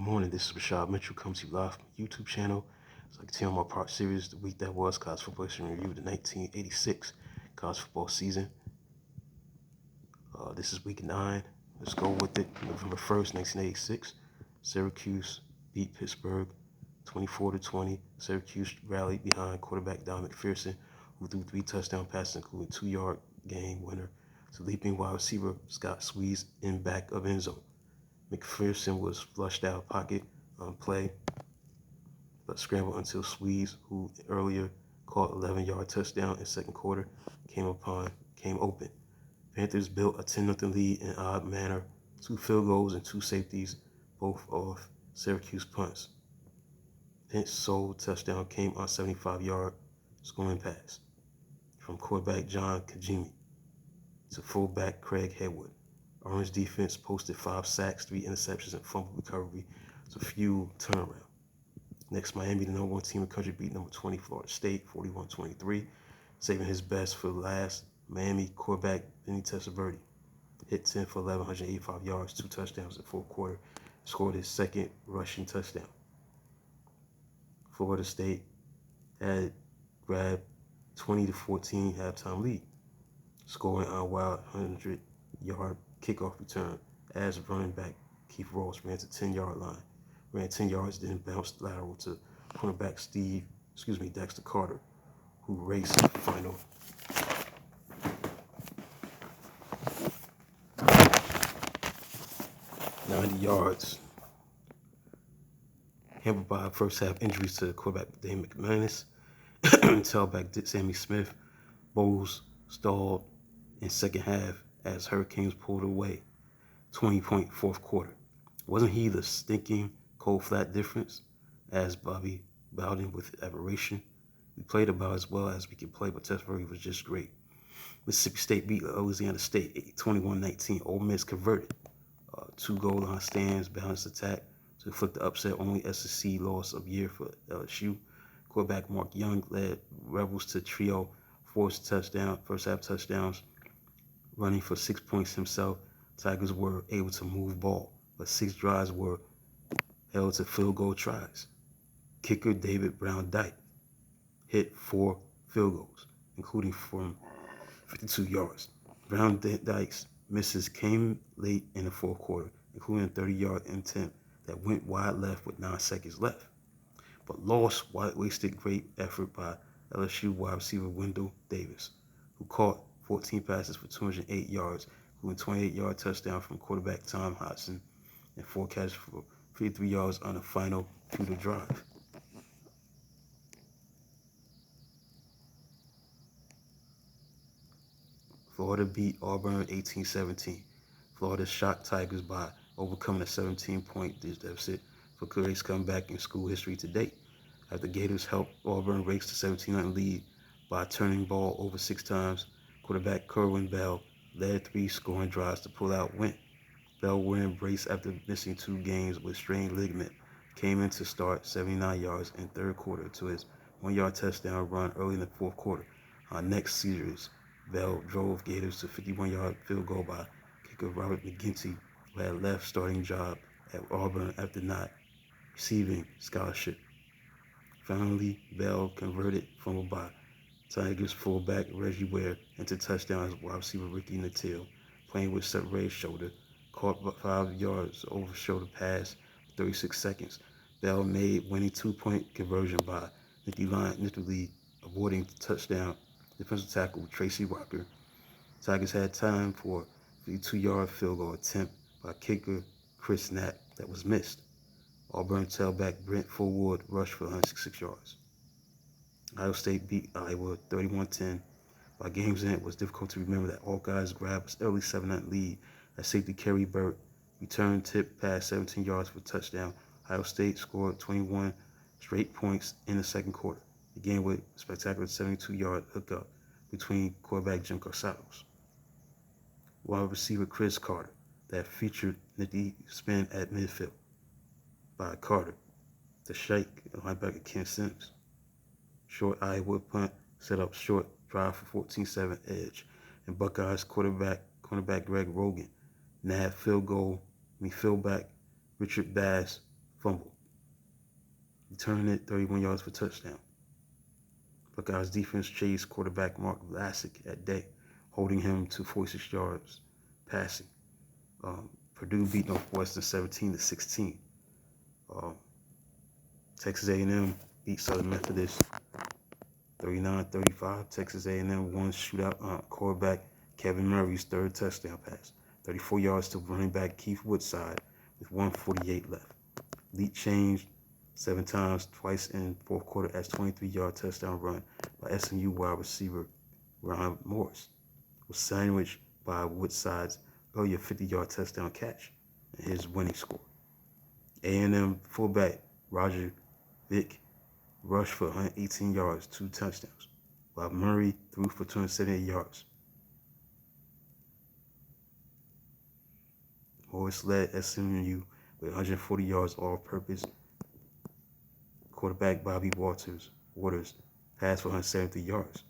morning. This is Rashad Mitchell, coming to you live from my YouTube channel. So I continue on my part series, the week that was college football history review, the 1986 college football season. This is week 9. Let's go with it. November 1st, 1986. Syracuse beat Pittsburgh 24-20. Syracuse rallied behind quarterback Don McPherson, who threw 3 touchdown passes, including 2-yard game winner to leaping wide receiver Scott Sweez in back of end zone. McPherson was flushed out of pocket on play, but scrambled until Sweez, who earlier caught 11-yard touchdown in second quarter, came open. Panthers built a 10-0 lead in odd manner, 2 field goals and 2 safeties, both off Syracuse punts. Pence's sole touchdown came on a 75-yard scoring pass from quarterback John Cajimi to fullback Craig Haywood. Orange defense posted 5 sacks, 3 interceptions, and fumble recovery to fuel turnaround. Next, Miami, the number 1 team in the country, beat number 20 Florida State 41-23. Saving his best for last, Miami quarterback Vinny Testaverde hit 10 for 11, 185 yards, 2 touchdowns in the fourth quarter, scored his second rushing touchdown. Florida State had grabbed 20-14 halftime lead, scoring on a wild 100-yard kickoff return as running back Keith Ross ran to 10-yard line. Ran 10 yards, then bounced lateral to cornerback Dexter Carter, who raced the final 90 yards. Hampered by first half injuries to quarterback Dane McManus, tailback Sammy Smith, Bowles stalled in second half as Hurricanes pulled away 20-point fourth quarter. Wasn't he the stinking cold flat difference? Asked Bobby Bowden with admiration. We played about as well as we could play, but Testaverde was just great. Mississippi State beat Louisiana State 21-19. Ole Miss converted 2 goal line stands, balanced attack to inflict the upset, only SEC loss of year for LSU. Quarterback Mark Young led Rebels to trio first half touchdowns, running for 6 points himself. Tigers were able to move ball, but 6 drives were held to field goal tries. Kicker David Brown Dyke hit 4 field goals, including from 52 yards. Brown Dyke's misses came late in the fourth quarter, including a 30-yard attempt that went wide left with 9 seconds left, but lost wasted great effort by LSU wide receiver Wendell Davis, who caught 14 passes for 208 yards, including 28-yard touchdown from quarterback Tom Hodson and 4 catches for 53 yards on the final Tudor drive. Florida beat Auburn 18-17. Florida shocked Tigers by overcoming a 17-point deficit for greatest comeback in school history to date. After Gators helped Auburn race to 17-0 lead by turning ball over 6 times, quarterback Kerwin Bell led 3 scoring drives to pull out win. Bell, wearing brace after missing 2 games with strained ligament, came in to start 79 yards in third quarter to his 1-yard touchdown run early in the fourth quarter. Next series, Bell drove Gators to 51-yard field goal by kicker Robert McGinty, who had left starting job at Auburn after not receiving scholarship. Finally, Bell converted fumble by Tigers fullback Reggie Ware into touchdowns wide receiver Ricky Nattil, playing with separated shoulder, caught 5 yards over shoulder pass, 36 seconds. Bell made winning 2-point conversion by Nicky Lee, avoiding the touchdown defensive tackle Tracy Walker. Tigers had time for a 52-yard field goal attempt by kicker Chris Knapp that was missed. Auburn tailback Brent Fullwood rushed for 166 yards. Ohio State beat Iowa 31-10. By game's end, it was difficult to remember that all guys grabbed an early 7-0 lead as safety Kerry Burt returned tip past 17 yards for a touchdown. Ohio State scored 21 straight points in the second quarter, began with a spectacular 72-yard hookup between quarterback Jim Carsados, wide receiver Chris Carter, that featured the spin at midfield by Carter, the Shake linebacker Ken Sims. Short Iowa punt set up short drive for 14-7 edge, and Buckeyes cornerback Greg Rogan nabbed fullback Richard Bass fumble, returning it 31 yards for touchdown. Buckeyes defense chased quarterback Mark Vlasic at day, holding him to 46 yards passing. Purdue beat Northwestern 17-16. Texas A&M beat Southern Methodist 39-35. Texas A&M won shootout quarterback Kevin Murray's third touchdown pass, 34 yards to running back Keith Woodside with 1:48 left. Lead changed 7 times, twice in fourth quarter as 23-yard touchdown run by SMU wide receiver Ryan Morris was sandwiched by Woodside's earlier 50-yard touchdown catch and his winning score. A&M fullback Roger Vick rushed for 118 yards, 2 touchdowns, while Murray threw for 278 yards. Morris led SMU with 140 yards all-purpose. Quarterback Bobby Waters passed for 173 yards.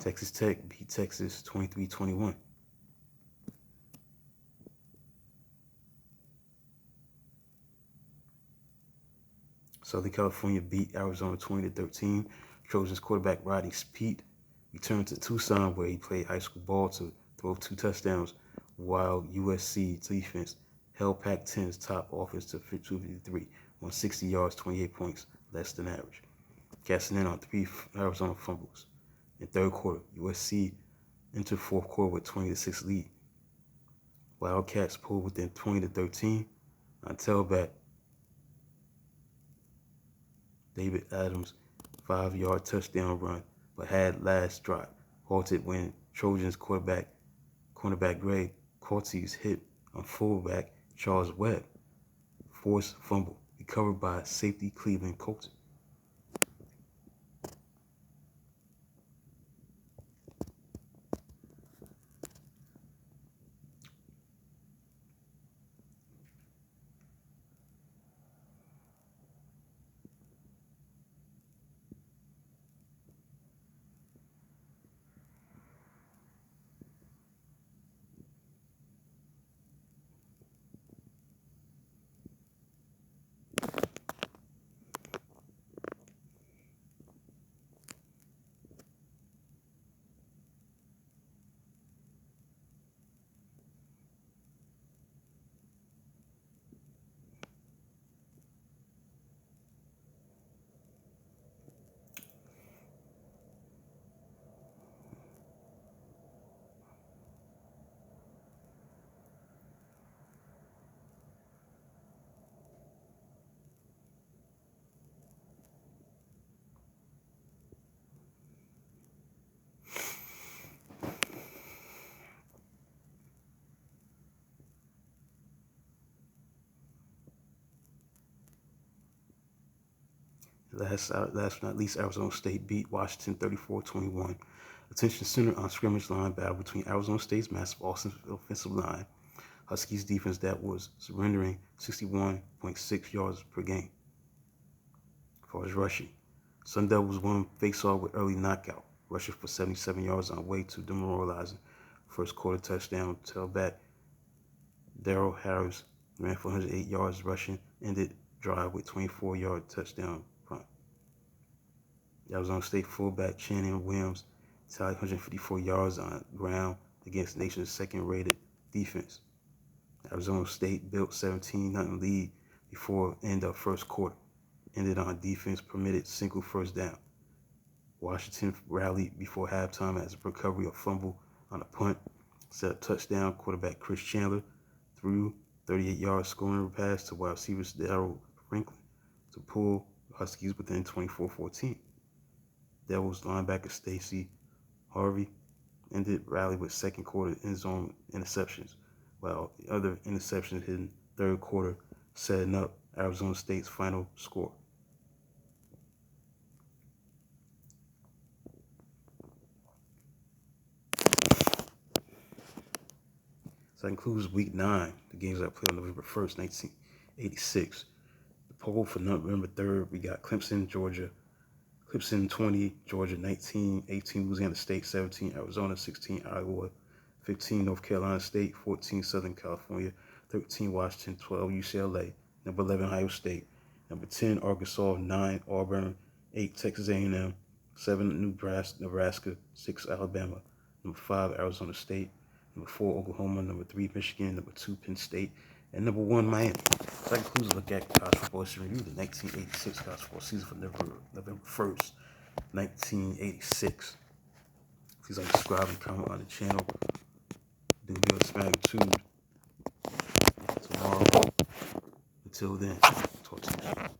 Texas Tech beat Texas 23-21. Southern California beat Arizona 20-13. Trojans quarterback Rodney Peete returned to Tucson where he played high school ball to throw 2 touchdowns, while USC defense held Pac-10's top offense to 253 on 60 yards, 28 points less than average, casting in on 3 Arizona fumbles. In third quarter, USC entered fourth quarter with 20-6 lead. Wildcats pulled within 20-13 on tailback David Adams' 5-yard touchdown run, but had last drive halted when Trojans cornerback Greg Cortez hit on fullback Charles Webb. Forced fumble recovered by safety Cleveland Colton. Last but not least, Arizona State beat Washington 34-21. Attention centered on scrimmage line battle between Arizona State's massive offensive line, Huskies defense that was surrendering 61.6 yards per game. As far as rushing, Sun Devils won face-off with early knockout, rushing for 77 yards on way to demoralizing first quarter touchdown. Tailback Daryl Harris ran for 108 yards rushing, ended drive with 24-yard touchdown punt. Arizona State fullback Channing Williams tallied 154 yards on ground against nation's second-rated defense. Arizona State built 17-0 lead before end of first quarter. Ended on defense permitted single first down. Washington rallied before halftime as a recovery of fumble on a punt. Set up touchdown. Quarterback Chris Chandler threw 38-yard scoring pass to wide receivers Darryl Franklin to pull Huskies within 24-14. Devils linebacker Stacy Harvey ended rally with second quarter end zone interceptions, while the other interceptions hit in third quarter, setting up Arizona State's final score. So that includes week 9, the games that played on November 1st, 1986. The poll for November 3rd, we got Clemson, Georgia. Clemson 20, Georgia 19, 18 Louisiana State, 17 Arizona, 16 Iowa, 15 North Carolina State, 14 Southern California, 13 Washington, 12 UCLA, number 11 Ohio State, number 10 Arkansas, 9 Auburn, 8 Texas A&M, 7 Nebraska, 6 Alabama, number 5 Arizona State, number 4 Oklahoma, number 3 Michigan, number 2 Penn State, and number 1 Miami. So that concludes a look at college football history review, the 1986 college football season for November 1st, 1986. Please like, subscribe, and comment on the channel. Do me a magnitude tomorrow. Until then, talk to you.